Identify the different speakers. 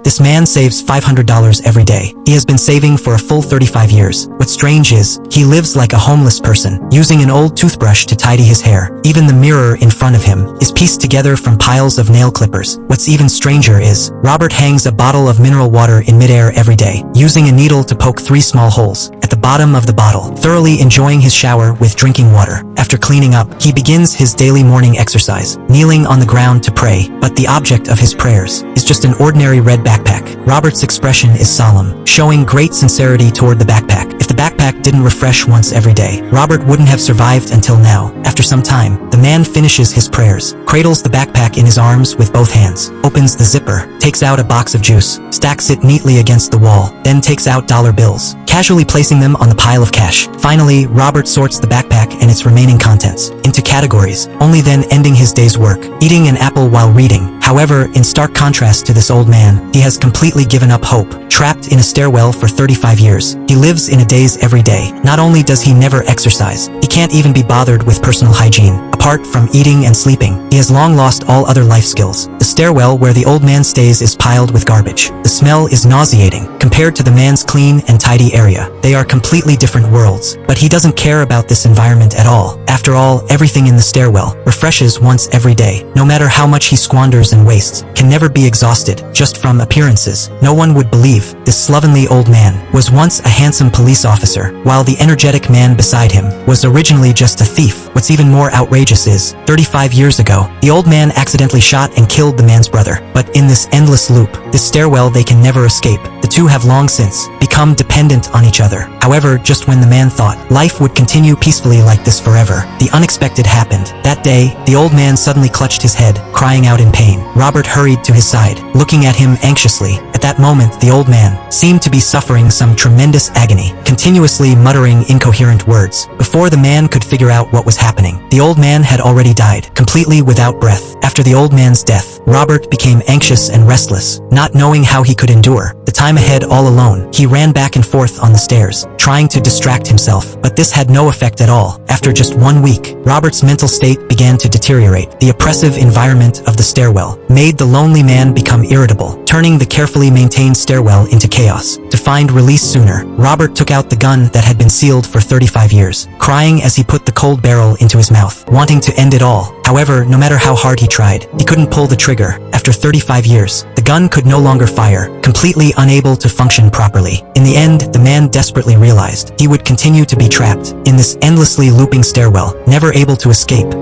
Speaker 1: This man saves $500 every day. He has been saving for a full 35 years. What's strange is, he lives like a homeless person, using an old toothbrush to tidy his hair. Even the mirror in front of him is pieced together from piles of nail clippers. What's even stranger is, Robert hangs a bottle of mineral water in midair every day, using a needle to poke 3 small holes at the bottom of the bottle, thoroughly enjoying his shower with drinking water. After cleaning up, he begins his daily morning exercise, kneeling on the ground to pray, but the object of his prayers is just an ordinary red backpack. Robert's expression is solemn, showing great sincerity toward the backpack. If the backpack didn't refresh once every day, Robert wouldn't have survived until now. After some time, the man finishes his prayers, cradles the backpack in his arms with both hands, opens the zipper, takes out a box of juice, stacks it neatly against the wall, then takes out dollar bills, casually placing them on the pile of cash. Finally, Robert sorts the backpack and its remaining contents into categories, only then ending his day's work, eating an apple while reading. However, in stark contrast to this old man, he has completely given up hope. Trapped in a stairwell for 35 years, he lives in a daze every day. Not only does he never exercise, he can't even be bothered with personal hygiene. Apart from eating and sleeping, he has long lost all other life skills. The stairwell where the old man stays is piled with garbage. The smell is nauseating compared to the man's clean and tidy area. They are completely different worlds, but he doesn't care about this environment at all. After all, everything in the stairwell refreshes once every day. No matter how much he squanders and wastes, can never be exhausted. Just from appearances, no one would believe this slovenly old man was once a handsome police officer, while the energetic man beside him was originally just a thief. What's even more outrageous is, 35 years ago, the old man accidentally shot and killed the man's brother. But in this endless loop, this stairwell they can never escape. The two have long since become dependent on each other. However, just when the man thought life would continue peacefully like this forever, the unexpected happened. That day, the old man suddenly clutched his head, crying out in pain. Robert hurried to his side, looking at him anxiously. At that moment, the old man seemed to be suffering some tremendous agony, continuously muttering incoherent words. Before the man could figure out what was happening, the old man had already died, completely without breath. After the old man's death, Robert became anxious and restless, not knowing how he could endure the time ahead all alone. He ran back and forth on the stairs, trying to distract himself, but this had no effect at all. After just 1 week, Robert's mental state began to deteriorate. The oppressive environment of the stairwell made the lonely man become irritable, turning the carefully maintained stairwell into chaos. To find release sooner, Robert took out the gun that had been sealed for 35 years, crying as he put the cold barrel into his mouth, wanting to end it all. However, no matter how hard he tried, he couldn't pull the trigger. After 35 years, the gun could no longer fire, completely unable to function properly. In the end, the man desperately realized he would continue to be trapped in this endlessly looping stairwell, never able to escape.